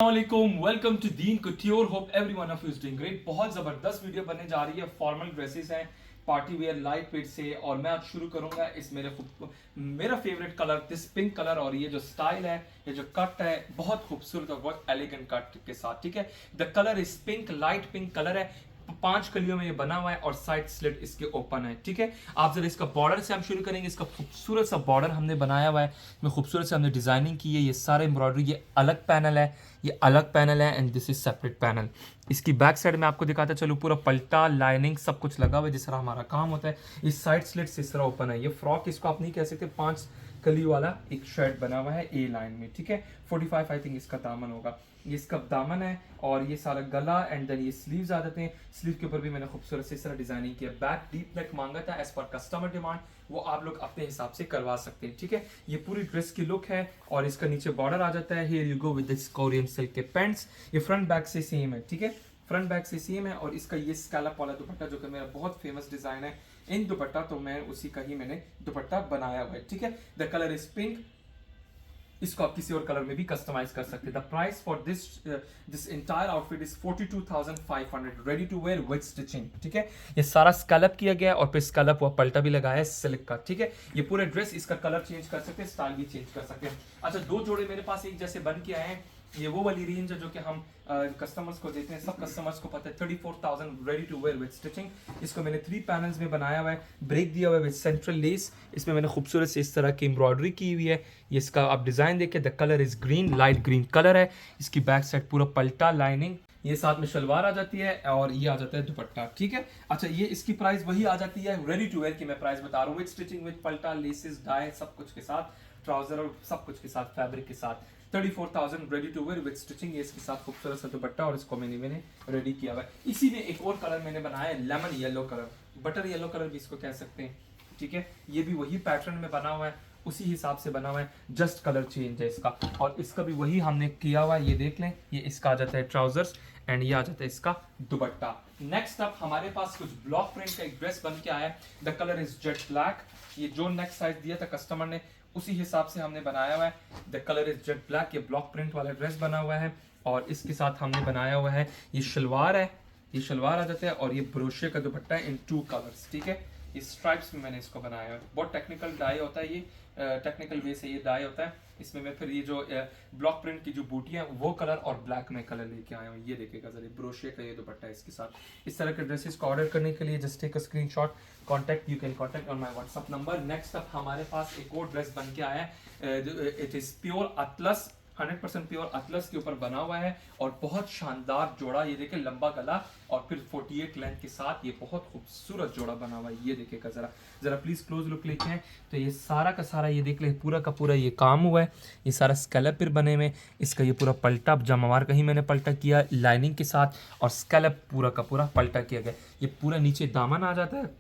अस्सलामुअलैकुम, welcome to Deen couture. Hope everyone of you is doing great. बहुत ज़बरदस्त video बनने जा रही है। फॉर्मल ड्रेसेस हैं, पार्टी वेयर, लाइट वेट से। और मैं आज शुरू करूंगा इस मेरा favourite colour, this pink colour. और ये जो स्टाइल है, ये जो कट है, बहुत खूबसूरत और बहुत एलिगेंट कट के साथ। ठीक है, the colour is pink, light pink colour है। 5 कलियों में ये बना हुआ है और साइड स्लिट इसके ओपन है। ठीक है, आप जरा इसका बॉर्डर से हम शुरू करेंगे। इसका खूबसूरत सा बॉर्डर हमने बनाया हुआ है, इसमें खूबसूरत से हमने डिजाइनिंग की है। ये सारे एम्ब्रॉयडरी, ये अलग पैनल है, ये अलग पैनल है and this is separate panel. इसकी बैक साइड में आपको दिखाता चलो, पूरा पल्टा, लाइनिंग सब कुछ लगा हुआ है जिस तरह हमारा काम होता है। इस साइड स्लिट्स इस तरह ओपन है। ये फ्रॉक इसको आप नहीं कह सकते, 5 कली वाला एक शर्ट बना हुआ है ए लाइन में। ठीक है, 45 आई थिंक इसका दामन होगा। ये इसका दामन है और ये सारा गला एंड देन ये स्लीव्स आ जाते हैं। स्लीव के ऊपर भी मैंने खूबसूरत से इस तरह डिजाइनिंग किया। बैक डीप नेक मांगा था एज पर कस्टमर डिमांड, वो आप लोग अपने हिसाब से करवा सकते हैं। ठीक है, ये पूरी ड्रेस की लुक है और इसका नीचे बॉर्डर आ जाता है। Here you go with this Korean silk के पैंट्स। ये फ्रंट बैक से सेम है। ठीक है, फ्रंट बैक से सेम है। और इसका ये स्कैलप वाला दुपट्टा जो कि मेरा बहुत फेमस डिजाइन है इन दुपट्टा, तो मैं उसी का ही मैंने दुपट्टा बनाया हुआ है। ठीक है, द कलर इज पिंक। इसको आप किसी और कलर में भी कस्टमाइज कर सकते हैं। The price for this entire outfit is 42,500 ready to wear with stitching. ठीक है, ये सारा स्कैलप किया गया है और फिर स्कैलप हुआ पल्टा भी लगाया है सिल्क का। ठीक है, ये पूरे ड्रेस, इसका कलर चेंज कर सकते हैं, स्टाइल भी चेंज कर सकते हैं। अच्छा, 2 जोड़े मेरे पास एक जैसे बन के आए हैं। ये वो वाली रेंज है जो कि हम कस्टमर्स को देते हैं। सब कस्टमर्स को पता है 34,000 ready to wear with stitching. इसको मैंने 3 पैनल्स में बनाया हुआ है, ब्रेक दिया हुआ है विद सेंट्रल लेस। इसमें मैंने खूबसूरत से इस तरह की एम्ब्रॉयडरी की हुई है। ये इसका आप डिजाइन देखिए, the colour is green, light green colour है। इसकी बैक साइड पूरा पल्टा, लाइनिंग, ये साथ में शलवार आ जाती है और ये आ जाता है दुपट्टा। ठीक है, अच्छा, ये इसकी प्राइस वही आ जाती है रेडी टू वेयर की मैं प्राइस बता रहा हूँ, विद स्टिचिंग, विद पल्टा, लेसेस, डाई, सब कुछ के साथ, ट्राउजर और सब कुछ के साथ, फैब्रिक के साथ। 34,000 ready to wear with stitching. ये इसके साथ खूबसूरत सा दुपट्टा और इसको मैंने रेडी किया हुआ है। इसी में एक और कलर मैंने बनाया है, lemon yellow colour, butter yellow colour भी इसको कह सकते हैं। ठीक है, ये भी वही पैटर्न में बना हुआ है, उसी हिसाब से बना हुआ है, जस्ट कलर चेंज है इसका। और इसका भी वही हमने किया हुआ है। ये देख लें, ये इसका आ जाता है ट्राउजर्स एंड ये आ जाता है इसका दुपट्टा। नेक्स्ट अप हमारे पास कुछ ब्लॉक प्रिंट का एक ड्रेस बन के आया है। The colour is jet black. ये जो नेक साइज दिया था कस्टमर ने, उसी हिसाब से हमने बनाया हुआ है। The colour is jet black. ये ब्लॉक प्रिंट वाला ड्रेस बना हुआ है और इसके साथ हमने बनाया हुआ है, ये शलवार है, ये शलवार आ जाता है और ये ब्रोशे का दुपट्टा है इन 2 कलर्स। ठीक है, इस स्ट्राइप्स में मैंने इसको बनाया है। बहुत टेक्निकल डाई होता है, ये टेक्निकल वे से ये डाई होता है। इसमें मैं फिर ये जो ब्लॉक प्रिंट की जो बूटियां वो कलर और ब्लैक में कलर लेके आया हूँ। ये देखिएगा जरा, ब्रोशे का ये दुपट्टा है इसके साथ। इस तरह के ड्रेसेस को ऑर्डर करने के लिए just take a screenshot, contact, you can contact on my WhatsApp number. Next up हमारे पास एक और ड्रेस बन के आया है। इट इज प्योर अतलस, 100% प्योर अतलस के ऊपर बना हुआ है और बहुत शानदार जोड़ा। ये देखिए, लंबा गला और फिर 48 लेंथ के साथ ये बहुत खूबसूरत जोड़ा बना हुआ है। ये देखिएगा जरा, जरा प्लीज क्लोज लुक लेके हैं तो ये सारा का सारा, ये देख ले, पूरा का पूरा ये काम हुआ है। ये सारा स्कैलप फिर बने में, इसका ये पूरा पल्टा जमावार कहीं मैंने पल्टा किया लाइनिंग के साथ और स्कैलप पूरा का पूरा पल्टा किया गया। ये पूरा नीचे दामन आ जाता है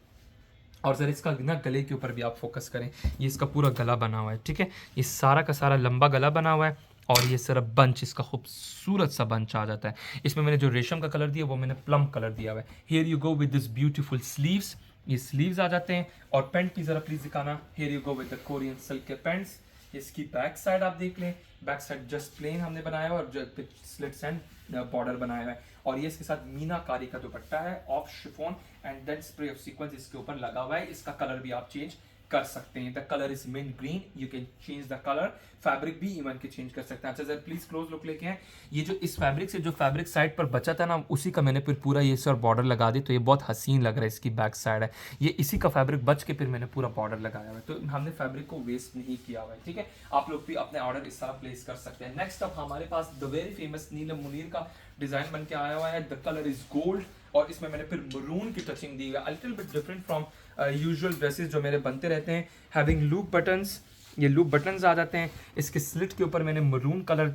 और जरा इसका ना गले के ऊपर भी आप फोकस करें, ये इसका पूरा गला बना हुआ है। ठीक है, ये सारा का सारा लंबा गला बना हुआ है और ये सारा बंच, इसका खूबसूरत सा बंच आ जाता है। इसमें मैंने जो रेशम का कलर दिया वो मैंने प्लम कलर दिया हुआ है। Here you go with this beautiful sleeves. ये स्लीव्स आ जाते हैं और पैंट की जरा प्लीज दिखाना। Here you go with the Korean silk के पैंट्स। इसकी बैक साइड आप देख लें, बैक साइड जस्ट प्लेन हमने बनाया हुआ और जो स्लिट्स एंड बॉर्डर बनाया हुआ है। और ये इसके साथ मीनाकारी का दुपट्टा है, of chiffon and then spray of sequence इसके ऊपर लगा हुआ है। इसका कलर भी आप चेंज कर सकते हैं। The colour is mint green, you can change the colour, fabric भी इवन के चेंज कर सकते हैं। अच्छा सर प्लीज क्लोज लुक लेके हैं। ये जो इस फैब्रिक से जो फैब्रिक साइड पर बचा था ना, उसी का मैंने फिर पूरा ये सर बॉर्डर लगा दी, तो ये बहुत हसीन लग रहा है। इसकी बैक साइड है, ये इसी का फैब्रिक बच के फिर मैंने पूरा बॉर्डर लगाया हुआ है, तो हमने फैब्रिक को वेस्ट नहीं किया हुआ है। ठीक है, आप लोग भी अपने ऑर्डर इस तरह प्लेस कर सकते हैं। नेक्स्ट अब हमारे पास द वेरी फेमस नीलम मुनीर का डिजाइन बन के आया हुआ है। द कलर इज गोल्ड और इसमें मैंने फिर मरून की टचिंग दी है, a little bit different from usual dresses जो मेरे बनते रहते हैं। हैविंग लूप बटन्स, ये लूप बटन्स आ जाते हैं। इसके स्लिट के ऊपर मैंने मरून कलर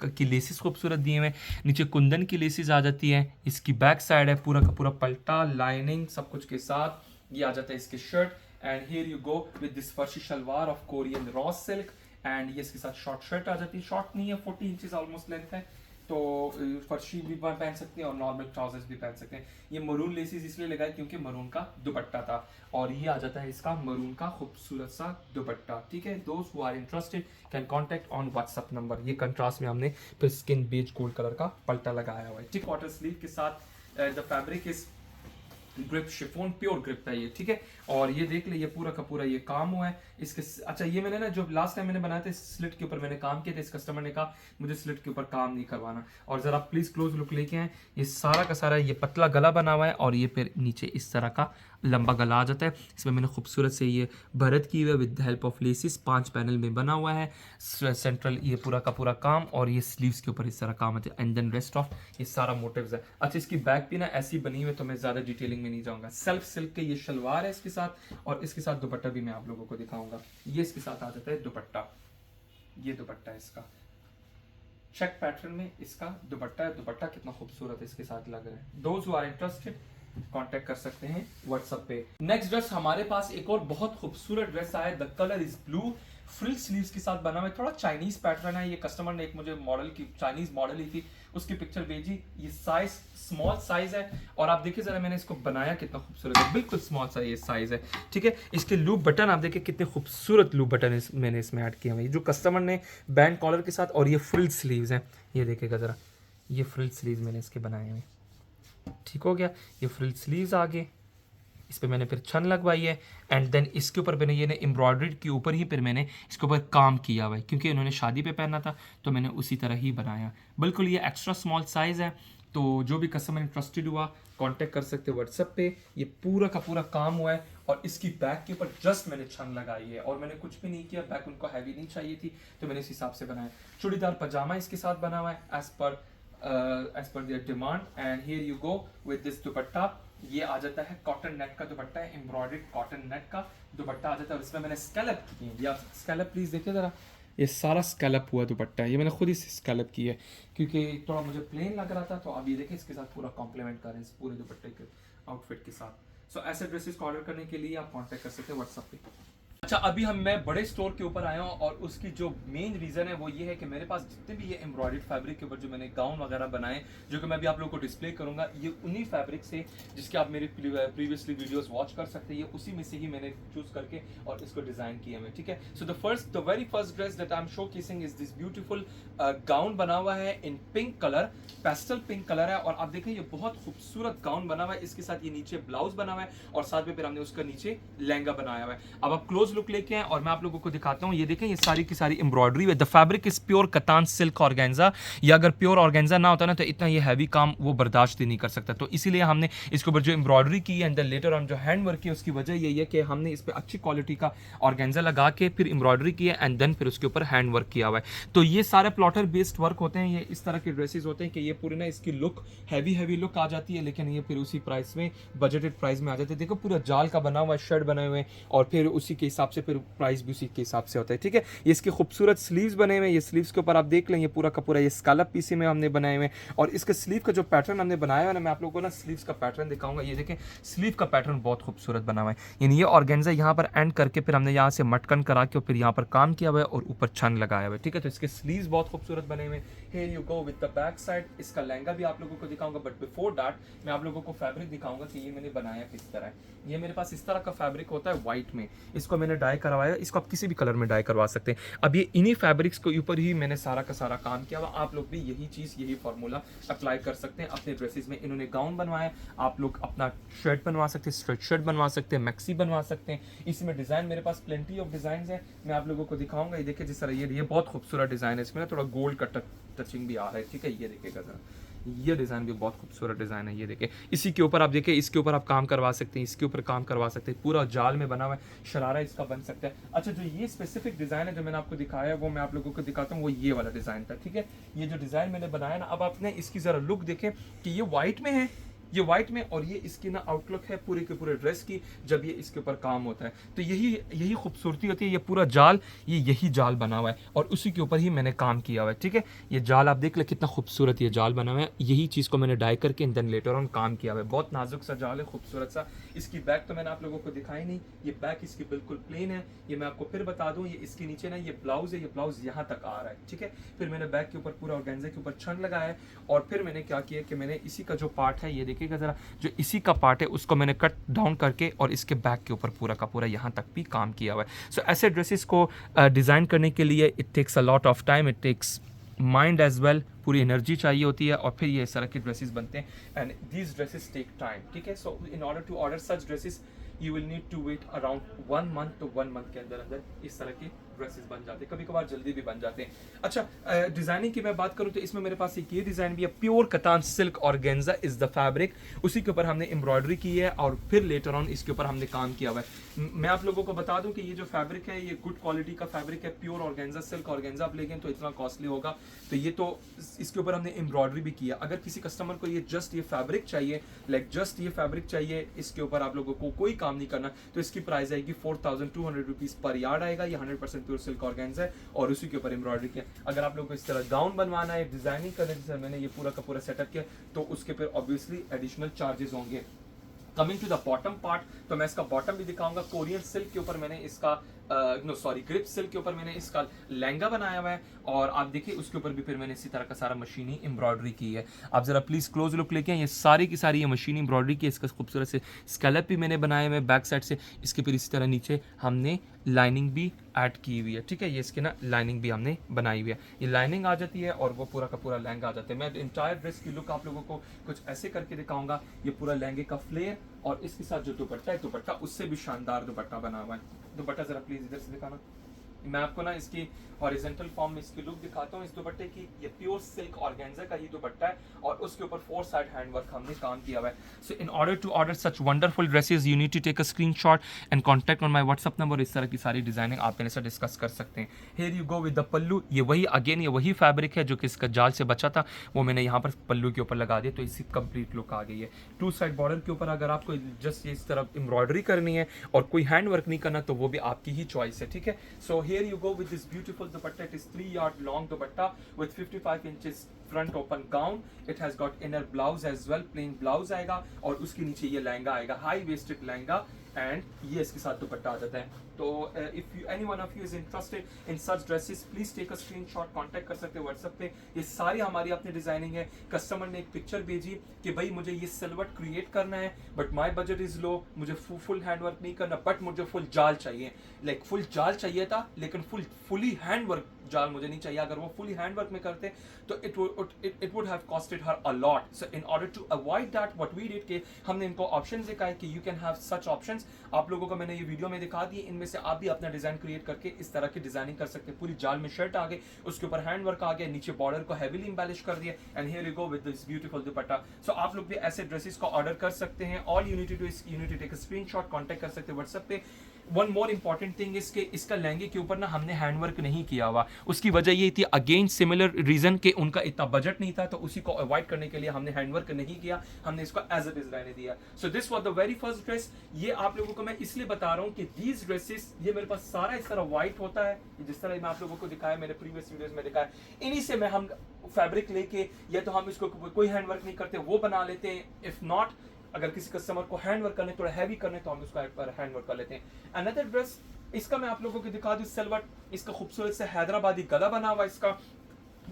की लेसेस खूबसूरत दिए हुए हैं, नीचे कुंदन की लेसेस आ जाती हैं। इसकी बैक साइड है, पूरा का पूरा पल्टा, लाइनिंग सब कुछ के साथ ये आ जाता है इसके shirt. And here you go with this farshi shalwar of Korean raw silk and ये इसके साथ शॉर्ट शर्ट आ जाती है। शॉर्ट नहीं है, 40 इंचेस ऑलमोस्ट लेंथ है। तो फर्शी भी पहन सकते हैं और नॉर्मल ट्राउजर्स भी पहन सकते हैं। ये मरून लेसिस इसलिए लगाए क्योंकि मरून का दुपट्टा था, और ये आ जाता है इसका मरून का खूबसूरत सा दुपट्टा। ठीक है, दोस्त who are interested can contact on WhatsApp number. ये कंट्रास्ट में हमने फिर स्किन बेज गोल्ड कलर का पल्टा लगाया हुआ है। ठीक, क्वार्टर स्लीव के साथ the fabric is grip chiffon, pure grip है ये। ठीक है, और ये देख ले, ये पूरा का पूरा ये काम हुआ है इसके। अच्छा, ये मैंने ना जो लास्ट टाइम मैंने बनाया था स्लिट के ऊपर मैंने काम किया था, इस कस्टमर ने कहा मुझे स्लिट के ऊपर काम नहीं करवाना। और जरा प्लीज क्लोज लुक लेके आए, ये सारा का सारा ये पतला गला बना हुआ है और ये फिर नीचे इस तरह का लंबा गला आ जाता है। इसमें मैंने खूबसूरत से ये भरत की हुई है with help of laces, 5 panel में बना हुआ है। सेंट्रल ये पूरा का पूरा काम, और ये स्लीव्स के ऊपर इस तरह काम है, एंड देन रेस्ट ऑफ ये सारा मोटिव्स है। अच्छा, इसकी बैक भी ना ऐसी बनी हुई है, तो मैं ज़्यादा डिटेलिंग में नहीं जाऊँगा। सेल्फ सिल्क के ये शलवार है इसके साथ, और इसके साथ दुपट्टा भी मैं आप लोगों को दिखाऊंगा। ये इसके साथ आ जाता है दुपट्टा, ये दुपट्टा है इसका, चेक पैटर्न में इसका दुपट्टा है। दुपट्टा कितना खूबसूरत है इसके साथ लग रहा है। Those who are interested contact कर सकते हैं व्हाट्सएप पे। नेक्स्ट ड्रेस हमारे पास एक और बहुत खूबसूरत ड्रेस आया है, the colour is blue, frill sleeves के साथ बना हुआ है। थोड़ा चाइनीज पैटर्न है। ये कस्टमर ने एक मुझे मॉडल की चाइनीज मॉडल ही थी, उसकी पिक्चर भेजी। ये साइज स्मॉल साइज है, और आप देखिए जरा मैंने इसको बनाया कितना खूबसूरत है, बिल्कुल स्मॉल सा ये साइज है। ठीक है, इसके लूप बटन आप देखिए कितने खूबसूरत लूप बटन मैंने इसमें ऐड किया हुआ है, जो कस्टमर ने बैंड कॉलर के साथ। और ये फ्रिल स्लीव्स हैं, ये देखिएगा जरा, ये फ्रिल स्लीव्स मैंने इसके बनाए हुए। ठीक हो गया, ये फ्रिल स्लीव्स आगे, इस पर मैंने फिर छन लगवाई है, एंड देन इसके ऊपर मैंने ये एम्ब्रॉयडरी के ऊपर ही फिर मैंने इसके ऊपर काम किया हुआ है, क्योंकि इन्होंने शादी पे पहना था तो मैंने उसी तरह ही बनाया। बिल्कुल ये एक्स्ट्रा स्मॉल साइज़ है, तो जो भी कस्टमर इंटरेस्टेड हुआ कांटेक्ट कर सकते हैं व्हाट्सएप पे। ये पूरा का पूरा काम हुआ है, और इसकी बैक के ऊपर जस्ट मैंने छन लगाई है, और मैंने कुछ भी नहीं किया। बैक उनको हैवी नहीं चाहिए थी, तो मैंने इस हिसाब से बनाया। चूड़ीदार पजामा इसके साथ बना हुआ है as per their demand, and here you go with this dupatta. ये आ जाता है कॉटन नेट का दुपट्टा है, एम्ब्रॉयडर्ड कॉटन नेट का दुपट्टा आ जाता है, और इसमें मैंने स्कैलप की है। आप स्कैलप प्लीज देखिए जरा, ये सारा स्कैलप हुआ दुपट्टा है, ये मैंने खुद ही स्कैलप की है क्योंकि थोड़ा मुझे प्लेन लग रहा था। तो अब ये देखिए इसके साथ पूरा कॉम्प्लीमेंट कर रहे हैं इस पूरे दुपट्टे के आउटफिट के साथ। सो ऐसे ड्रेसेस को ऑर्डर करने के लिए आप कॉन्टैक्ट कर सकते हैं व्हाट्सएप पे। अच्छा, अभी मैं बड़े स्टोर के ऊपर आया हूँ, और उसकी जो मेन रीज़न है वो ये है कि मेरे पास जितने भी ये एम्ब्रॉयडर्ड फैब्रिक के ऊपर जो मैंने गाउन वगैरह बनाए, जो कि मैं भी आप लोगों को डिस्प्ले करूंगा, ये उन्हीं फैब्रिक से जिसके आप मेरे प्रीवियसली वीडियोस वॉच कर सकते हैं, ये उसी में से ही मैंने चूज करके और इसको डिज़ाइन किया है। ठीक है, so the very first dress that I am showcasing is this beautiful gown बना हुआ है in pink colour, pastel pink colour है, और आप देखें ये बहुत खूबसूरत गाउन बना हुआ है। इसके साथ ये नीचे ब्लाउज बना हुआ है, और साथ में फिर हमने उसका नीचे लहंगा बनाया हुआ है। अब आप क्लोज लुक लेके आए और मैं आप लोगों को दिखाता हूँ। ये देखें, ये सारी की सारी एम्ब्रॉयडरी है। The fabric is pure katan silk organza. या अगर प्योर ऑर्गेन्जा ना होता ना तो इतना ये हैवी काम वो बर्दाश्त ही नहीं कर सकता, तो इसीलिए हमने इसके ऊपर जो एम्ब्रॉयडरी की है एंड देन लेटर ऑन जो हैंड वर्क की है, उसकी वजह यही है कि हमने इस पर अच्छी क्वालिटी का ऑर्गेन्जा लगा के फिर एम्ब्रॉयडरी की है, एंड देन फिर उसके ऊपर हैंड वर्क किया हुआ है। तो ये सारे प्लॉटर बेस्ड वर्क होते हैं। ये इस तरह के ड्रेसेस होते हैं कि ये पूरी ना इसकी लुक हैवी लुक आ जाती है, लेकिन ये फिर उसी प्राइस में बजटेड प्राइस में आ जाते हैं। देखो पूरा जाल का बना हुआ है, शर्ट बने हुए हैं, और फिर उसी के हिसाब से फिर प्राइस भी उसी के हिसाब से होता है। ठीक है, ये इसके खूबसूरत स्लीव्स बने हुए हैं। ये स्लीव्स के ऊपर आप देख लें, ये पूरा का पूरा ये स्कैलप पीसी में हमने बनाए हुए हैं, और इसके स्लीव का जो पैटर्न हमने बनाया है ना, मैं आप लोगों को ना स्लीव्स का पैटर्न दिखाऊंगा। ये देखें, स्लीव का पैटर्न बहुत खूबसूरत बना हुआ है। यानी ये ऑर्गेन्जा यहाँ पर एंड करके फिर हमने यहाँ से मटकन करा के और फिर यहाँ पर काम किया हुआ है, और ऊपर छन लगाया हुआ है। ठीक है, तो इसके स्लीव्स बहुत खूबसूरत बने हुए हैं। Here you go with the back side. इसका लहंगा भी आप लोगों को दिखाऊंगा, बट बिफोर दैट मैं आप लोगों को फैब्रिक दिखाऊंगा कि ये मैंने बनाया किस तरह है। ये मेरे पास इस तरह का फैब्रिक होता है व्हाइट में, इसको मैंने डाई करवाया। इसको आप किसी भी कलर में डाई करवा सकते हैं। अब ये इन्हीं फैब्रिक्स के ऊपर ही मैंने सारा का सारा काम किया हुआ। आप लोग भी यही चीज़, यही फार्मूला अप्लाई कर सकते हैं अपने ड्रेसेस में। इन्होंने गाउन बनवाया, आप लोग अपना शर्ट बनवा सकते हैं, स्ट्रेट शर्ट बनवा सकते हैं, मैक्सी बनवा सकते हैं। इसी में डिज़ाइन मेरे पास प्लेंटी ऑफ डिज़ाइन है, मैं आप लोगों को दिखाऊंगा। ये देखिए जिस तरह ये बहुत खूबसूरत डिज़ाइन है, इसमें ना थोड़ा गोल्ड का टचिंग भी आ रहा है। ठीक है, ये देखिएगा जरा, ये डिज़ाइन भी बहुत खूबसूरत डिज़ाइन है। ये देखिए, इसी के ऊपर आप देखिए, इसके ऊपर आप काम करवा सकते हैं, इसके ऊपर काम करवा सकते हैं। पूरा जाल में बना हुआ है, शरारा इसका बन सकता है। अच्छा, जो ये स्पेसिफिक डिज़ाइन है जो मैंने आपको दिखाया है, वो मैं आप लोगों को दिखाता हूँ। वो ये वाला डिज़ाइन था। ठीक है, ये जो डिज़ाइन मैंने बनाया ना, अब आपने इसकी ज़रा लुक देखें कि ये वाइट में है, ये व्हाइट में, और ये इसकी ना आउटलुक है पूरे के पूरे ड्रेस की जब ये इसके ऊपर काम होता है। तो यही खूबसूरती होती है। ये पूरा जाल, ये यही जाल बना हुआ है और उसी के ऊपर ही मैंने काम किया हुआ है, ठीक है। ये जाल आप देख ले कितना खूबसूरत ये जाल बना हुआ है, यही चीज़ को मैंने डाई करके देन लेटर ऑन काम किया हुआ है। बहुत नाजुक सा जाल है, खूबसूरत सा। इसकी बैक तो मैंने आप लोगों को दिखाई नहीं, ये बैक इसकी बिल्कुल प्लेन है। ये मैं आपको फिर बता दूं, ये इसके नीचे ना ये ब्लाउज है, ये ब्लाउज यहाँ तक आ रहा है, ठीक है। फिर मैंने बैक के ऊपर पूरा ऑर्गेन्जा के ऊपर छन लगाया है और फिर मैंने क्या किया कि मैंने इसी का जो पार्ट है, ये देखिएगा ज़रा, जो इसी का पार्ट है उसको मैंने कट डाउन करके और इसके बैक के ऊपर पूरा का पूरा यहाँ तक भी काम किया हुआ है। सो ऐसे ड्रेसेस को डिज़ाइन करने के लिए it takes a lot of time, it takes mind as well, पूरी एनर्जी चाहिए होती है और फिर ये इस तरह के ड्रेसेस बनते हैं and these dresses take time, ठीक है। So in order to order such dresses you will need to wait around 1 month, तो 1 मंथ के अंदर अंदर इस तरह के ड्रेसेस बन जाते हैं, कभी कभार जल्दी भी बन जाते हैं। अच्छा, डिजाइनिंग की मैं बात करूं तो इसमें मेरे पास एक ये डिजाइन भी है, pure katan silk organza is the fabric, उसी के ऊपर हमने एम्ब्रॉयडरी की है और फिर लेटर ऑन इसके ऊपर हमने काम किया हुआ है। मैं आप लोगों को बता दूं कि ये जो फैब्रिक है ये गुड क्वालिटी का फैब्रिक है, प्योर ऑर्गेन्जा सिल्क ऑर्गेन्जा आप लेंगे तो इतना कॉस्टली होगा, तो ये तो इसके ऊपर हमने एम्ब्रॉयडरी भी किया। अगर किसी कस्टमर को ये जस्ट ये फैब्रिक चाहिए, लाइक जस्ट ये फैब्रिक चाहिए, इसके ऊपर आप लोगों को कोई काम नहीं करना, तो इसकी प्राइस आएगी 4200 रुपीज पर यार्ड आएगा। ये 100% प्योर सिल्क ऑर्गेन्जा और उसी के ऊपर एम्ब्रॉयडरी किया। अगर आप लोगों को इस तरह गाउन बनवाना है, डिजाइनिंग करने जैसे मैंने ये पूरा का पूरा सेटअप किया, तो उसके फिर ऑब्वियसली एडिशनल चार्जेस होंगे। Coming to the bottom part, तो मैं इसका बॉटम भी दिखाऊंगा। कोरियन सिल्क के ऊपर मैंने इसका ग्रिप सिल्क के ऊपर मैंने इसका लहंगा बनाया हुआ है और आप देखिए उसके ऊपर भी फिर मैंने इसी तरह का सारा मशीनी एम्ब्रॉयडरी की है। आप जरा प्लीज क्लोज लुक लेके, ये सारी की सारी ये मशीनी एम्ब्रॉयडरी की, इसका खूबसूरत से स्कैलप भी मैंने बनाए हुए बैक साइड से, इसके फिर इसी तरह नीचे हमने लाइनिंग भी ऐड की हुई है, ठीक है। ये इसके ना लाइनिंग भी हमने बनाई हुई है, ये लाइनिंग आ जाती है और वो पूरा का पूरा लहंगा आ जाता है। मैं इंटायर ड्रेस की लुक आप लोगों को कुछ ऐसे करके दिखाऊंगा। ये पूरा लहंगे का फ्लेयर और इसके साथ जो दुपट्टा है, दुपट्टा उससे भी शानदार दुपट्टा बना हुआ है। दुपट्टा जरा प्लीज इधर से दिखाना, मैं आपको ना इसकी हॉरिजॉन्टल फॉर्म में इसकी लुक दिखाता हूँ इस दुपट्टे की। ये प्योर सिल्क ऑर्गेन्जा का ही दुपट्टा है और उसके ऊपर 4 साइड हैंडवर्क हमने काम किया हुआ है। So in order to order such wonderful dresses you need to take a screenshot and contact on my WhatsApp number. इस तरह की सारी डिजाइनिंग आप मेरे साथ डिस्कस कर सकते हैं। Here you go with the pallu, ये वही अगेन ये वही फैब्रिक है जो कि इसका जाल से बचा था, वो मैंने यहाँ पर पल्लू के ऊपर लगा दिया, तो इसकी कंप्लीट लुक आ गई है। 2 साइड बॉर्डर के ऊपर अगर आपको जस्ट इस तरह एम्ब्रॉयडरी करनी है और कोई हैंड वर्क नहीं करना तो वो भी आपकी ही चॉइस है, ठीक है। So here you go with this beautiful dupatta, it is 3 yard long dupatta with 55 inches front open gown. It has got inner blouse as well, plain blouse आएगा और उसके नीचे ये लहंगा आएगा, high waisted लहंगा एंड ये इसके साथ दुपट्टा आ जाता है। तो if you any one of you is interested in such dresses please take a screenshot, contact कर सकते हैं व्हाट्सएप पे। ये सारी हमारी अपनी डिजाइनिंग है। कस्टमर ने एक पिक्चर भेजी कि भाई मुझे ये सिलवट क्रिएट करना है but my budget is low, मुझे फुल हैंडवर्क नहीं करना बट मुझे फुल जाल चाहिए, लाइक फुल जाल चाहिए था लेकिन फुली हैंडवर्क जाल मुझे नहीं चाहिए। अगर वो फुली हैंडवर्क में करते तो it would have costed her a lot. So in order to avoid that what we did, के हमने इनको ऑप्शंस दिखाए कि you can have such options. आप लोगों को मैंने ये वीडियो में दिखा दी, इनमें से आप भी अपना डिजाइन क्रिएट करके इस तरह की डिजाइनिंग कर सकते हैं। पूरी जाल में शर्ट आ गई, उसके ऊपर हैंडवर्क आ गया, नीचे बॉर्डर को हेवीली एम्बेलिश कर दिया and here you go with this beautiful dupatta. सो आप लोग भी ऐसे ड्रेसेस को ऑर्डर कर सकते हैं। All you need to do is you need to take a screenshot, contact कर सकते हैं व्हाट्सएप पे। One more important thing is के इसका लहंगे के ऊपर ना हमने हैंडवर्क नहीं किया हुआ, उसकी वजह ये थी अगेन सिमिलर रीजन के उनका इतना बजट नहीं था, तो उसी को अवॉइड करने के लिए हमने हैंडवर्क नहीं किया, हमने इसको एज इट इज रहने दिया। So this was the very first dress. ये आप लोगों को मैं इसलिए बता रहा हूँ कि दीज ड्रेसेस, ये मेरे पास सारा इस तरह व्हाइट होता है, जिस तरह मैं आप लोगों को दिखाया मेरे प्रीवियस वीडियोस में दिखाया, इन्हीं से मैं हम फैब्रिक लेके या तो हम इसको कोई हैंडवर्क नहीं करते वो बना लेते हैं, इफ नॉट अगर किसी कस्टमर को हैंडवर्क करने थोड़ा हैवी करने तो हम उसको हैंडवर्क कर लेते हैं। अनदर ड्रेस इसका मैं आप लोगों को दिखा दूं, सलवट, इसका खूबसूरत से हैदराबादी गला बना हुआ, इसका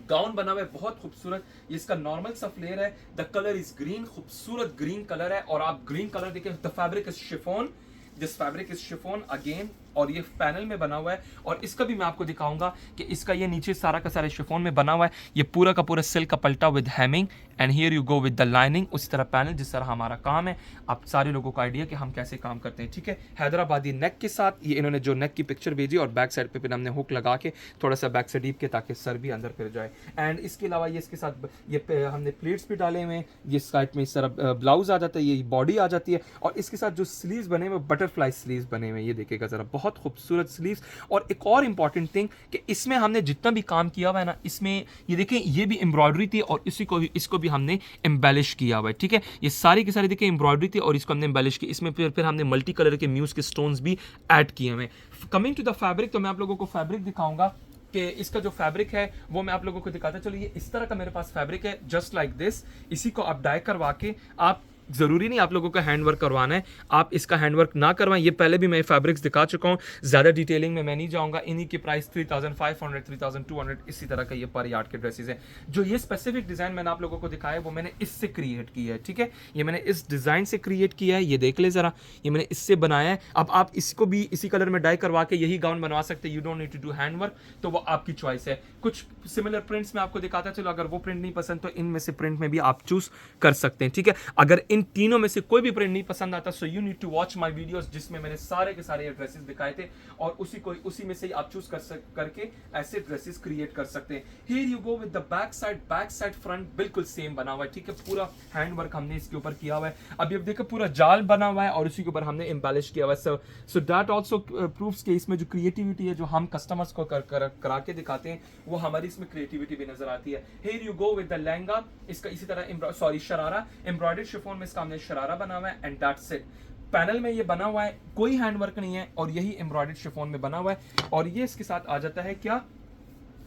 गाउन बना हुआ है बहुत खूबसूरत। ये इसका नॉर्मल सा फ्लेयर है, द कलर इज ग्रीन, खूबसूरत ग्रीन कलर है और आप ग्रीन कलर देखिए, the fabric is chiffon, this fabric is chiffon again और ये पैनल में बना हुआ है और इसका भी मैं आपको दिखाऊंगा कि इसका ये नीचे सारा का सारा शिफॉन में बना हुआ है, ये पूरा का पूरा सिल्क का पल्टा with hemming and here you go with the lining. उसी तरह पैनल जिस तरह हमारा काम है, आप सारे लोगों का आइडिया कि हम कैसे काम करते हैं, ठीक है। हैदराबादी नेक के साथ ये इन्होंने जो नेक की पिक्चर भेजी और बैक साइड पे फिर हमने हुक लगा के थोड़ा सा बैक से डीप के ताकि सर भी अंदर फिर जाए। एंड इसके अलावा ये इसके साथ ये हमने प्लेट्स भी डाले हुए हैं, ये साइड में इस तरह ब्लाउज आ जाता है, ये बॉडी आ जाती है और इसके साथ जो स्लीव्स बने हुए बटरफ्लाई स्लीव्स बने हुए, ये देखिएगा जरा बहुत खूबसूरत स्लीव्स। और एक और इंपॉर्टेंट थिंग कि इसमें हमने जितना भी काम किया हुआ है ना, इसमें ये देखें, ये भी एम्ब्रॉयडरी थी और इसको भी हमने एम्बेलिश किया हुआ है, ठीक है। ये सारी की सारी देखिए एम्ब्रॉयडरी थी और इसको हमने एम्बेलिश की, इसमें फिर हमने मल्टी कलर के म्यूज के स्टोन्स भी ऐड किए हुए। कमिंग टू द फैब्रिक, तो मैं आप लोगों को फैब्रिक दिखाऊंगा कि इसका जो फैब्रिक है वो मैं आप लोगों को दिखाता चलो। ये इस तरह का मेरे पास फैब्रिक है, जस्ट लाइक दिस। इसी को आप डाई करवा के, आप जरूरी नहीं आप लोगों का हैंडवर्क करवाना है, आप इसका हैंडवर्क ना करवाएं। ये पहले भी मैं फैब्रिक्स दिखा चुका हूं, ज्यादा डिटेलिंग में मैं नहीं जाऊंगा। इन्हीं की प्राइस 3500 3200 इसी तरह का ये पर यार्ड के ड्रेसेस हैं। जो ये स्पेसिफिक डिजाइन मैंने आप लोगों को दिखाया वो मैंने इससे क्रिएट किया है, ठीक है। ये मैंने इस डिजाइन से क्रिएट किया है, ये देख ले जरा, ये मैंने इससे बनाया है। अब आप इसको भी इसी कलर में डाई करवा के यही गाउन बनवा सकते हैं, you don't need to do handwork, तो वो आपकी चॉइस है। कुछ सिमिलर प्रिंट्स में आपको दिखाता चलो, अगर वो प्रिंट नहीं पसंद तो इनमें से प्रिंट में भी आप चूज कर सकते हैं, ठीक है। अगर इन तीनों में से कोई भी प्रिंट नहीं पसंद आता, so you need to watch my videos, जिसमें मैंने सारे के सारे ड्रेसेस दिखाए थे और उसी में से आप चूज करके ऐसे ड्रेसेस क्रिएट कर सकते हैं। Here you go with the back side front बिल्कुल सेम बना हुआ है, ठीक है। पूरा हैंड वर्क हमने इसके ऊपर किया हुआ है। अब ये देखो पूरा जाल बना हुआ है और उसी के ऊपर हमने एम्बेलिश किया हुआ है। सो दैट आल्सो प्रूव्स कि इसमें जो क्रिएटिविटी है, जो हम कस्टमर्स को करा के दिखाते हैं, वो हमारी इसमें क्रिएटिविटी भी नजर आती है। Here you go with the lehenga, इसका इसी तरह शरारा, एम्ब्रॉयडर्ड शिफॉन में इसका हमने शरारा बना हुआ है एंड दैट्स इट। पैनल में ये बना हुआ है, कोई हैंडवर्क नहीं है और यही एम्ब्रॉयडर्ड शिफॉन में बना हुआ है। और ये इसके साथ आ जाता है क्या,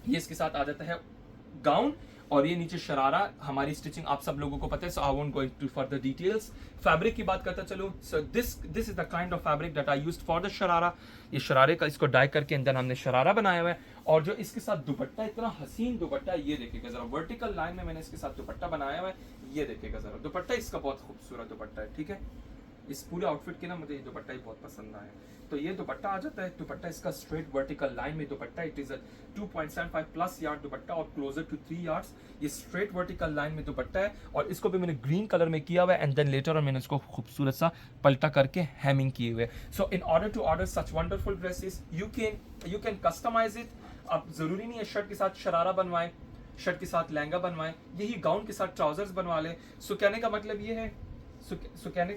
ये इसके साथ आ जाता है गाउन और ये नीचे शरारा। हमारी स्टिचिंग आप सब लोगों को पता है, so I won't go into further details. Fabric की बात करता चलो, so this is the kind of fabric that I used for the sharara. ये शरारे का इसको डाई करके अंदर हमने शरारा बनाया हुआ है। और जो इसके साथ दुपट्टा, इतना हसीन दुपट्टा, ये देखिएगा जरा, वर्टिकल लाइन में मैंने इसके साथ दुपट्टा बनाया हुआ है, ये देखिएगा जरा, दुपट्टा इसका बहुत खूबसूरत दुपट्टा है, ठीक है। इस पूरे आउटफिट के ना मुझे ये दुपट्टा ही बहुत पसंद आया। तो ये दुपट्टा आ जाता है, दुपट्टा इसका स्ट्रेट वर्टिकल लाइन में दुपट्टा, it is a 2.75 plus yard दुपट्टा और क्लोजर टू 3 यार्ड्स। ये स्ट्रेट वर्टिकल लाइन में दुपट्टा है और इसको भी मैंने ग्रीन कलर में किया हुआ है एंड देन लेटर और मैंने इसको खूबसूरत सा पलटा करके हैमिंग किए हुए। So in order to order such wonderful dresses you can customise it. अब जरूरी नहीं है शर्ट के साथ शरारा बनवाएं, शर्ट के साथ लहंगा बनवाएं, यही गाउन के साथ ट्राउजर्स बनवा लें। सो कहने का मतलब ये है, कहने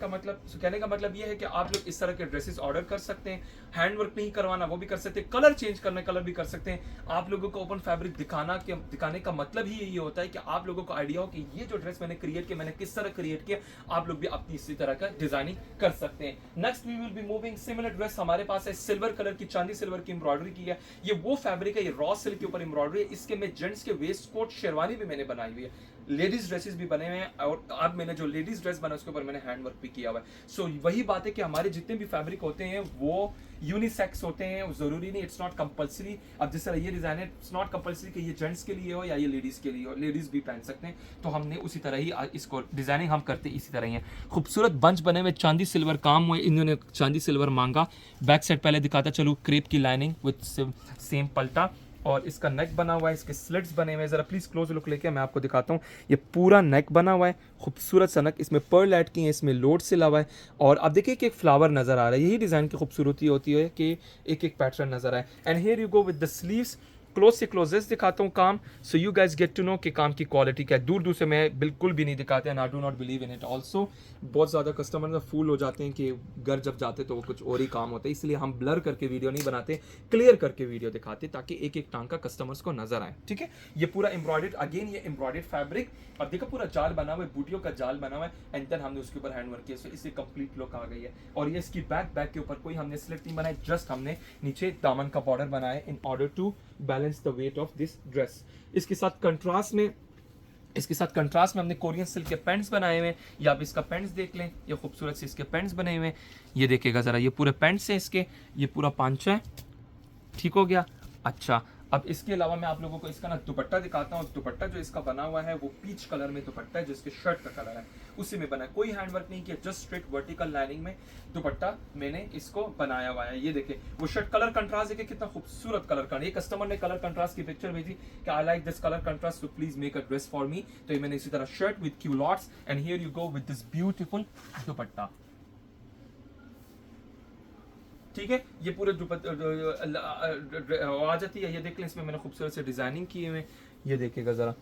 का मतलब ये है कि आप लोग इस तरह के ड्रेसेस ऑर्डर कर सकते हैं। हैंडवर्क नहीं करवाना वो भी कर सकते हैं, कलर चेंज करना कलर भी कर सकते हैं। आप लोगों को ओपन फैब्रिक दिखाने का मतलब ही यही होता है कि आप लोगों को आइडिया हो कि ये जो ड्रेस मैंने क्रिएट किया, मैंने किस तरह क्रिएट किया, आप लोग भी अपनी इसी तरह का डिजाइनिंग कर सकते हैं। Next we will be moving similar dress हमारे पास है, सिल्वर कलर की, चांदी सिल्वर की एम्ब्रॉयडरी की है। ये वो फैब्रिक है, ये रॉ सिल्क के ऊपर एम्ब्रॉयडरी है। इसके में जेंट्स के वेस्ट कोट शेरवानी भी मैंने बनाई हुई है, लेडीज ड्रेसेस भी बने हुए हैं और अब मैंने जो लेडीज ड्रेस बना उसके ऊपर मैंने हैंडवर्क भी किया हुआ है। सो वही बात है कि हमारे जितने भी फैब्रिक होते हैं वो यूनिसेक्स होते हैं, जरूरी नहीं, इट्स नॉट कंपलसरी। अब जिस तरह ये डिजाइन है, इट्स नॉट कंपलसरी कि ये जेंट्स के लिए हो या ये लेडीज के लिए हो, लेडीज भी पहन सकते हैं। तो हमने उसी तरह ही इसको डिजाइनिंग हम करते इसी तरह ही है। खूबसूरत बंच बने हुए, चांदी सिल्वर काम हुए, इन्होंने चांदी सिल्वर मांगा। बैक साइड पहले दिखाता चलूँ, क्रेप की लाइनिंग विद सेम पल्टा और इसका नेक बना हुआ है, इसके स्लिट्स बने हुए हैं। जरा प्लीज क्लोज लुक लेके मैं आपको दिखाता हूँ। ये पूरा नेक बना हुआ है, खूबसूरत सा नेक, इसमें पर्ल ऐड की है, इसमें लोड से लगा है और अब देखिए कि एक फ्लावर नजर आ रहा है। यही डिजाइन की खूबसूरती होती है कि एक एक पैटर्न नजर आए। And here you go with the sleeves, close से क्लोजेस्ट दिखाता हूँ काम, so you guys get to know कि काम की क्वालिटी क्या है। दूर दूर से मैं बिल्कुल भी नहीं दिखाते हैं, I do not believe in it also. बहुत ज़्यादा कस्टमर ना फूल हो जाते हैं कि घर जब जाते तो वो कुछ और ही काम होता है, इसलिए हम ब्लर करके वीडियो नहीं बनाते, क्लियर करके वीडियो दिखाते ताकि एक एक टांग का कस्टमर्स को नजर आए, ठीक है। ये पूरा एम्ब्रॉयडर्ड, अगेन ये एम्ब्रॉयडर्ड फैब्रिक, अब देखो पूरा जाल बना हुआ है, बूटियों का जाल बना हुआ है एंड देन हमने उसके ऊपर हैंडवर्क किया, सो इससे कंप्लीट लुक आ गई है। और ये इसकी बैक के ऊपर कोई हमने स्लिट नहीं बनाई, जस्ट हमने नीचे दामन का बॉर्डर बनाया in order to balance the weight of this dress. इसके साथ कंट्रास्ट में हमने कोरियन सिल्क के पैंट्स बनाए हुए हैं, या आप इसका पैंट्स देख लें, ये खूबसूरत से इसके पैंट्स बने हुए हैं। ये देखिएगा जरा, ये पूरे पैंट्स हैं इसके, ये पूरा पांचा है, ठीक हो गया। अच्छा, अब इसके अलावा मैं आप लोगों को इसका ना दुपट्टा दिखाता हूँ। दुपट्टा जो इसका बना हुआ है वो पीच कलर में दुपट्टा है, जो इसके शर्ट का कलर है उसी में बना है, कोई हैंडवर्क नहीं किया, जस्ट स्ट्रेट वर्टिकल लाइनिंग में दुपट्टा मैंने इसको बनाया हुआ है। ये देखिए वो शर्ट कलर कंट्रास्ट देखिए कितना खूबसूरत कलर का, ये कस्टमर ने कलर कंट्रास्ट की पिक्चर भेजी कि I like this colour contrast, so please make a dress for me. तो ये मैंने इसी तरह shirt with culottes and here you go with this beautiful दुपट्टा, ठीक है। ये पूरे आ जाती है, ये देख लें, इसमें मैंने खूबसूरत से डिजाइनिंग की हुई है, ये देखिएगा जरा,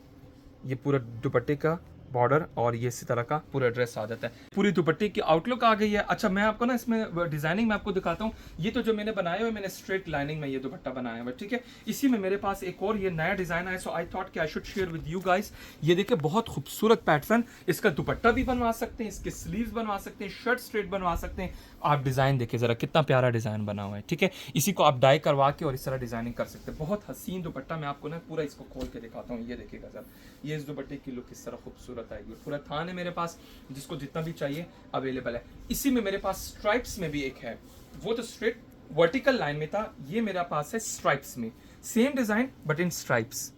ये पूरा दुपट्टे का बॉर्डर और ये इसी तरह का पूरा ड्रेस आ जाता है। पूरी दुपट्टे की आउटलुक आ गई है। अच्छा मैं आपको ना इसमें डिजाइनिंग में आपको दिखाता हूँ। ये तो जो मैंने बनाया हुआ है, मैंने स्ट्रेट लाइनिंग में ये दुपट्टा बनाया हुआ है, ठीक है। इसी में मेरे पास एक और ये नया डिजाइन आया, सो आई थॉट कि I should share with you guys. ये देखिए बहुत खूबसूरत पैटर्न, इसका दुपट्टा भी बनवा सकते हैं, इसके स्लीव्स बनवा सकते हैं, शर्ट स्ट्रेट बनवा सकते हैं। आप डिजाइन देखिए जरा कितना प्यारा डिजाइन बना हुआ है, ठीक है। इसी को आप डाई करवा के और इस तरह डिजाइनिंग कर सकते हैं। बहुत हसीन दुपट्टा, मैं आपको ना पूरा इसको खोल के दिखाता हूँ। ये देखिएगा जरा, ये इस दुपट्टे की लुक किस तरह खूबसूरत आएगी। पूरा थान है मेरे पास, जिसको जितना भी चाहिए अवेलेबल है। इसी में मेरे पास स्ट्राइप्स में भी एक है, वो तो स्ट्रेट वर्टिकल लाइन में था, ये मेरा पास है स्ट्राइप्स में, same design but in stripes.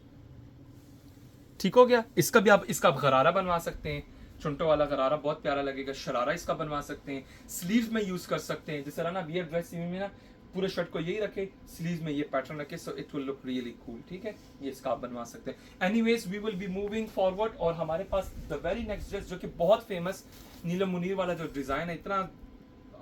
ठीक हो गया। इसका भी आप गरारा बनवा सकते हैं, चुंटो वाला गरारा बहुत प्यारा लगेगा। शरारा इसका बनवा सकते हैं, स्लीव्स में यूज कर सकते हैं। जिस तरह ना वियर ड्रेस में ना पूरे शर्ट को यही रखे, स्लीव्स में ये पैटर्न रखे, so it will look really cool, ठीक है। ये इसका आप बनवा सकते हैं। Anyways we will be moving forward, और हमारे पास द वेरी नेक्स्ट ड्रेस जो कि बहुत फेमस नीलम मुनीर वाला जो डिजाइन है, इतना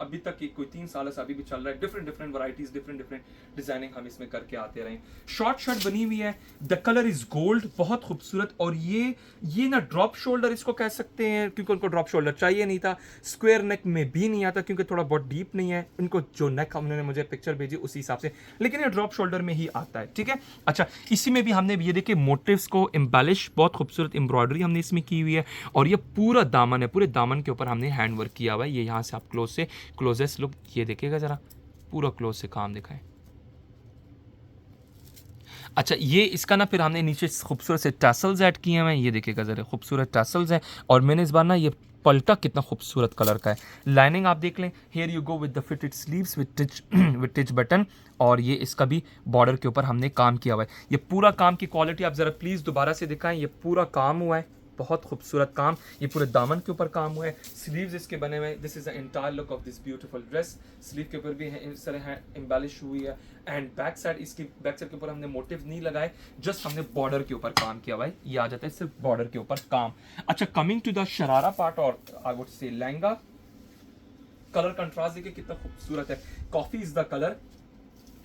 अभी तक की कोई 3 साल से अभी भी चल रहा है। डिफरेंट वैरायटीज, डिफरेंट डिजाइनिंग हम इसमें करके आते रहे। शॉर्ट शर्ट बनी हुई है, द कलर इज गोल्ड, बहुत खूबसूरत। और ये ना ड्रॉप शोल्डर इसको कह सकते हैं, क्योंकि उनको ड्रॉप शोल्डर चाहिए नहीं था। स्क्वायर नेक में भी नहीं आता, क्योंकि थोड़ा बहुत डीप नहीं है। इनको जो नेक उन्होंने मुझे पिक्चर भेजी उसी हिसाब से, लेकिन ये ड्रॉप शोल्डर में ही आता है, ठीक है। अच्छा इसी में भी हमने ये देखिए मोटिव्स को एम्बेलिश, बहुत खूबसूरत एम्ब्रॉयडरी हमने इसमें की हुई है। और ये पूरा दामन है, पूरे दामन के ऊपर हमने हैंड वर्क किया हुआ है। ये यहाँ से आप क्लोजेस्ट लुक ये देखिएगा जरा, पूरा क्लोज से काम दिखाएं। अच्छा ये इसका ना फिर हमने नीचे खूबसूरत से टैसल्स ऐड किए हैं, ये देखिएगा जरा खूबसूरत टैसल्स हैं। और मैंने इस बार ना ये पल्टा कितना खूबसूरत कलर का है। लाइनिंग आप देख लें, here you go with the fitted sleeves with teach button. और ये इसका भी बॉर्डर के ऊपर हमने काम किया हुआ है। ये पूरा काम की क्वालिटी आप जरा प्लीज़ दोबारा से दिखाएं। ये पूरा काम हुआ है, बहुत खूबसूरत काम। ये पूरे दामन के ऊपर काम हुआ है, स्लीव्स इसके बने हुए हैं। This is the entire look of this beautiful dress. Sleeve के ऊपर भी है इस तरह है एम्बेलिश हुई है। एंड बैक साइड, इसकी बैक साइड के ऊपर हमने मोटिव नहीं लगाए, जस्ट हमने बॉर्डर के ऊपर काम किया हुआ है। ये आ जाता है सिर्फ बॉर्डर के ऊपर काम। अच्छा coming to the sharara part, और I would say lehenga, colour contrast देखिए कितना खूबसूरत है। Coffee is the colour,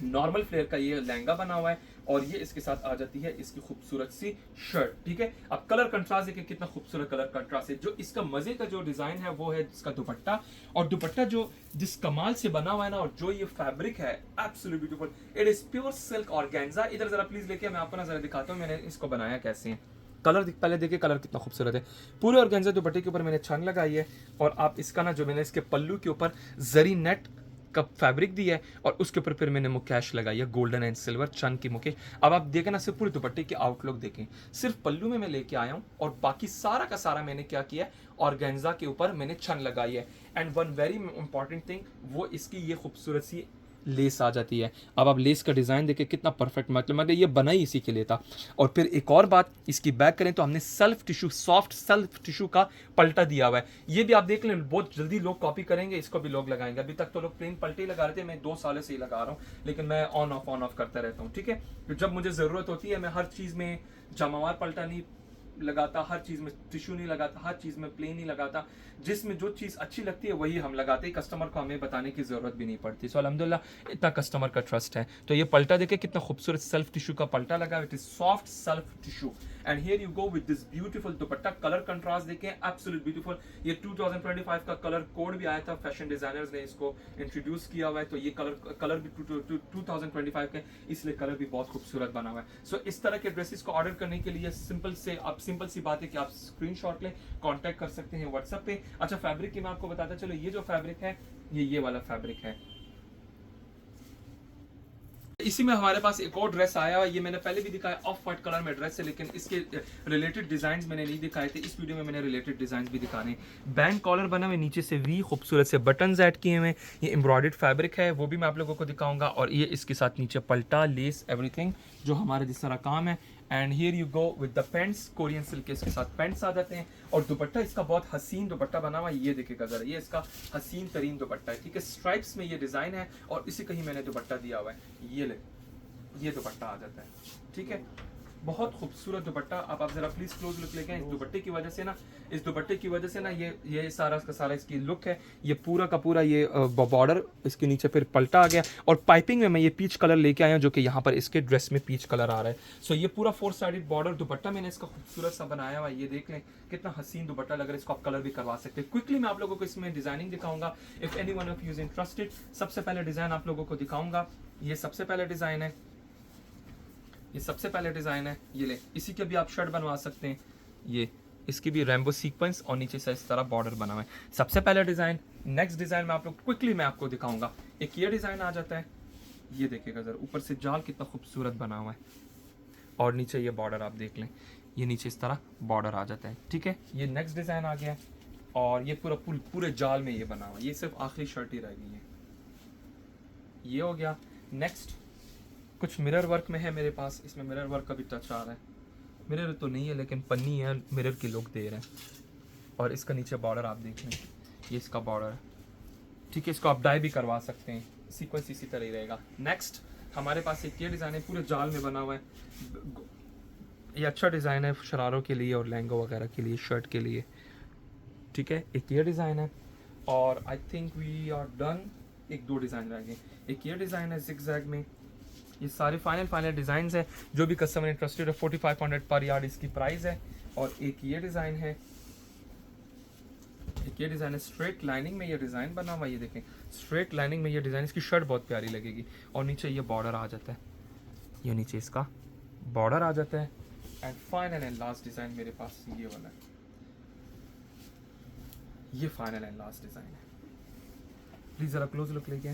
normal flare का ये लहंगा बना हुआ है। और ये इसके साथ आ जाती है इसकी खूबसूरत सी शर्ट, ठीक है। अब कलर कंट्रास्ट देखिए कितना खूबसूरत कलर कंट्रास्ट है। जो इसका मजे का जो डिजाइन है वो है इसका दुपट्टा। और दुपट्टा जो जिस कमाल से बना हुआ है ना, और जो ये फैब्रिक है absolutely beautiful, it is pure silk organza. इधर जरा प्लीज लेके मैं आपको ना जरा दिखाता हूँ मैंने इसको बनाया कैसे है। कलर पहले देखिए, कलर कितना खूबसूरत है। पूरे ऑर्गेन्जा दुपट्टे के ऊपर मैंने छन लगाई है। और आप इसका ना जो मैंने इसके पल्लू के ऊपर जरी नेट का फैब्रिक दिया है, और उसके ऊपर फिर मैंने मुकेश लगाई है, गोल्डन एंड सिल्वर चन की मुकेश। अब आप देखें ना, सिर्फ पूरे दुपट्टे की आउटलुक देखें, सिर्फ पल्लू में मैं लेके आया हूँ, और बाकी सारा का सारा मैंने क्या किया है, ऑर्गेन्जा के ऊपर मैंने छन लगाई है। And one very important thing, वो इसकी ये खूबसूरत सी लेस आ जाती है। अब आप लेस का डिज़ाइन देखिए कितना परफेक्ट, मतलब ये बना ही इसी के लिए था। और फिर एक और बात, इसकी बैक करें तो हमने self tissue, soft self tissue का पलटा दिया हुआ है। ये भी आप देख लें, बहुत जल्दी लोग कॉपी करेंगे, इसको भी लोग लगाएंगे। अभी तक तो लोग प्लेन पलटे ही लगा रहे थे, मैं 2 साल से ही लगा रहा हूँ, लेकिन मैं ऑन ऑफ करता रहता हूँ, ठीक है। तो जब मुझे ज़रूरत होती है, मैं हर चीज़ में जमावार पलटा नहीं लगाता, हर चीज़ में टिश्यू नहीं लगाता, हर चीज़ में प्लेन नहीं लगाता। जिसमें जो चीज़ अच्छी लगती है वही हम लगाते हैं, कस्टमर को हमें बताने की ज़रूरत भी नहीं पड़ती। सो अल्हम्दुलिल्लाह इतना कस्टमर का ट्रस्ट है। तो ये पलटा देखिए कितना खूबसूरत सेल्फ टिश्यू का पलटा लगा, it is soft self tissue. And here you go with this beautiful dupatta. Colour contrast देखें, एब्सोल्यूट ब्यूटीफुल। ये 2025 का कलर कोड भी आया था, फैशन डिजाइनर्स ने इसको इंट्रोड्यूस किया हुआ है। तो ये कलर भी 2025 के, इसलिए कलर भी बहुत खूबसूरत बना हुआ है। सो इस तरह के ड्रेसेस को ऑर्डर करने के लिए सिंपल सी बात है कि आप स्क्रीनशॉट लें, कांटेक्ट कर सकते हैं व्हाट्सएप पे। अच्छा फैब्रिक की मैं आपको बताता चलो, ये जो फैब्रिक है ये वाला फैब्रिक है। इसी में हमारे पास एक और ड्रेस आया, ये मैंने पहले भी दिखाया, ऑफ वाइट कलर में ड्रेस है, लेकिन इसके रिलेटेड डिजाइन्स मैंने नहीं दिखाए थे। इस वीडियो में मैंने रिलेटेड डिजाइन्स भी दिखाने। बैंड कॉलर बना हुआ, नीचे से वी खूबसूरत से बटन्स ऐड किए हुए। ये एम्ब्रॉयडर्ड फैब्रिक है, वो भी मैं आप लोगों को दिखाऊंगा। और ये इसके साथ नीचे पल्टा, लेस, एवरीथिंग जो हमारा जिस तरह काम है। And here you go with the paints, Korean silk के इसके साथ पेंट्स आ जाते हैं। और दुपट्टा इसका बहुत हसीन दुपट्टा बना हुआ है, ये देखिएगा जरा, ये इसका हसीन तरीन दुपट्टा है, ठीक है। स्ट्राइप्स में ये डिजाइन है, और इसी का ही मैंने दुपट्टा दिया हुआ है। ये दुपट्टा आ जाता है, ठीक है। बहुत खूबसूरत दुपट्टा। आप जरा प्लीज क्लोज लुक लेके इस दुपट्टे की वजह से ना, इस दुपट्टे की वजह से ना ये सारा का सारा इसकी लुक है, ये पूरा का पूरा ये बॉर्डर, इसके नीचे फिर पलटा आ गया और पाइपिंग में मैं ये पीच कलर लेके आया हूँ जो कि यहाँ पर इसके ड्रेस में पीच कलर आ रहा है। सो ये पूरा 4 साइडेड बॉर्डर दुपट्टा मैंने इसका खूबसूरत सा बनाया हुआ है। ये देख लें कितना हसीन दुपट्टा लग रहा है, इसको आप कलर भी करवा सकते हैं। क्विकली मैं आप लोगों को इसमें डिजाइनिंग दिखाऊंगा, if any one of you is interested. सबसे पहले डिजाइन आप लोगों को दिखाऊंगा, ये सबसे पहले डिजाइन है, ये सबसे पहले डिजाइन है, ये ले, इसी के भी आप शर्ट बनवा सकते हैं। ये इसकी भी रेम्बो सीक्वेंस और नीचे से इस तरह बॉर्डर बना हुआ है, सबसे पहले डिजाइन। नेक्स्ट डिजाइन में आप लोग क्विकली मैं आपको दिखाऊंगा, एक ये डिजाइन आ जाता है, ये देखिएगा जरा ऊपर से जाल कितना खूबसूरत बना हुआ है और नीचे ये बॉर्डर आप देख लें, ये नीचे इस तरह बॉर्डर आ जाता है, ठीक है। ये नेक्स्ट डिजाइन आ गया और ये पूरे जाल में ये बना हुआ है, ये सिर्फ आखिरी शर्ट ही रह गई है, ये हो गया। नेक्स्ट कुछ मिरर वर्क में है मेरे पास, इसमें मिरर वर्क का भी टच आ रहा है, मिरर तो नहीं है लेकिन पन्नी है, मिरर की लुक दे रहे हैं। और इसका नीचे बॉर्डर आप देख लें, ये इसका बॉर्डर है, ठीक है। इसको आप डाई भी करवा सकते हैं, सीक्वेंस इसी तरह ही रहेगा। नेक्स्ट हमारे पास एक ये डिज़ाइन है, पूरे जाल में बना हुआ है, ये अच्छा डिज़ाइन है शरारों के लिए और लहंगों वगैरह के लिए, शर्ट के लिए, ठीक है। एक ये डिज़ाइन है और I think we are done, एक दो डिज़ाइन रह गए। एक ये डिज़ाइन है जिगजैग में, ये सारे फाइनल डिज़ाइंस हैं, जो भी कस्टमर इंटरेस्टेड है 4500 पर यार्ड इसकी प्राइस है। और एक ये डिज़ाइन है, एक ये डिज़ाइन है स्ट्रेट लाइनिंग में, ये डिज़ाइन बना हुआ, ये देखें स्ट्रेट लाइनिंग में ये डिज़ाइन, इसकी शर्ट बहुत प्यारी लगेगी और नीचे ये बॉर्डर आ जाता है, ये नीचे इसका बॉर्डर आ जाता है। And final and last design मेरे पास ये वाला है, ये फाइनल एंड लास्ट डिज़ाइन है, प्लीज़ ज़रा क्लोज लुक लेके,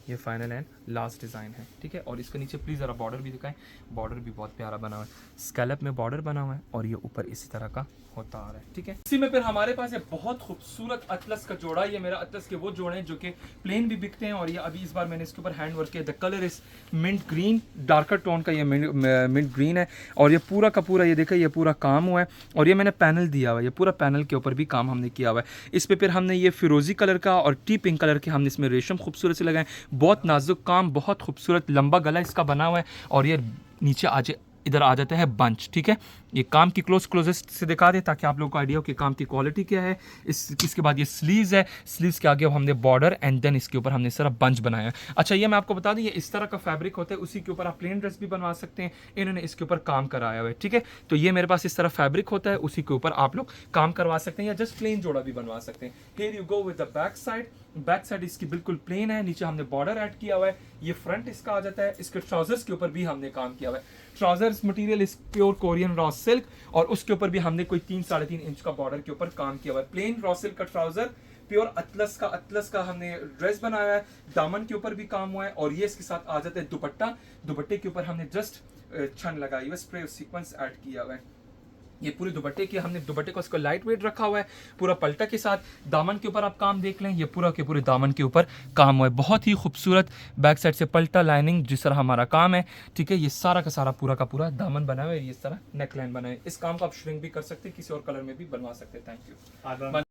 ये फाइनल एंड लास्ट डिज़ाइन है, ठीक है। और इसके नीचे प्लीज़ ज़रा बॉर्डर भी दिखाएं, बॉर्डर भी बहुत प्यारा बना हुआ है, स्कैलप में बॉर्डर बना हुआ है और ये ऊपर इसी तरह का होता आ रहा है, ठीक है। इसी में फिर हमारे पास ये बहुत खूबसूरत अतलस का जोड़ा, ये मेरा अतलस के वो जोड़े हैं जो कि प्लेन भी बिकते हैं और ये अभी इस बार मैंने इसके ऊपर हैंड वर्क किया। The colour is mint green, darker tone का ये मिंट ग्रीन है और ये पूरा का पूरा ये देखा ये पूरा काम हुआ है और ये मैंने पैनल दिया हुआ है, ये पूरा पैनल के ऊपर भी काम हमने किया हुआ है। इस पर फिर हमने ये फिरोजी कलर का और टी पिंक कलर के हमने इसमें रेशम खूबसूरत से लगाए, बहुत नाजुक काम, बहुत खूबसूरत लंबा गला इसका बना हुआ है और ये नीचे आज इधर आ जाता है बंच, ठीक है। ये काम की क्लोजेस्ट से दिखा दे ताकि आप लोगों को आइडिया हो कि काम की क्वालिटी क्या है। इसके बाद ये स्लीव्स है, स्लीव्स के आगे हमने बॉर्डर एंड देन इसके ऊपर हमने इस तरह बंच बनाया है। अच्छा ये मैं आपको बता दूं, ये इस तरह का फैब्रिक होता है, उसी के ऊपर आप प्लेन ड्रेस भी बनवा सकते हैं, इन्होंने इसके ऊपर काम कराया हुआ है, ठीक है। तो ये मेरे पास इस तरह फैब्रिक होता है, उसी के ऊपर आप लोग काम करवा सकते हैं या जस्ट प्लेन जोड़ा भी बनवा सकते हैं। Here you go with the back side, back side इसकी बिल्कुल प्लेन है, नीचे हमने बॉर्डर ऐड किया हुआ है, ये फ्रंट इसका आ जाता है। इसके ट्राउजर्स के ऊपर भी हमने काम किया हुआ है, ट्राउजर्स मटेरियल इस प्योर कोरियन रॉ सिल्क और उसके ऊपर भी हमने कोई 3-3.5 इंच का बॉर्डर के ऊपर काम किया हुआ है। प्लेन रॉ सिल्क का ट्राउजर, प्योर अतलस का हमने ड्रेस बनाया है, दामन के ऊपर भी काम हुआ है और ये इसके साथ आ जाता है दुपट्टा, दुपट्टे के ऊपर हमने जस्ट छन लगाई हुई स्प्रे सीक्वेंस ऐड किया हुआ है। ये पूरे दुपट्टे की हमने दुपट्टे को इसको लाइट वेट रखा हुआ है, पूरा पल्टा के साथ। दामन के ऊपर आप काम देख लें, ये पूरा के पूरे दामन के ऊपर काम हुआ है, बहुत ही खूबसूरत बैक साइड से पल्टा लाइनिंग जिस तरह हमारा काम है, ठीक है। ये सारा का सारा पूरा का पूरा दामन बना हुआ है, इस तरह नेक लाइन बना है। इस काम को आप श्रिंक भी कर सकते हैं, किसी और कलर में भी बनवा सकते हैं। Thank you.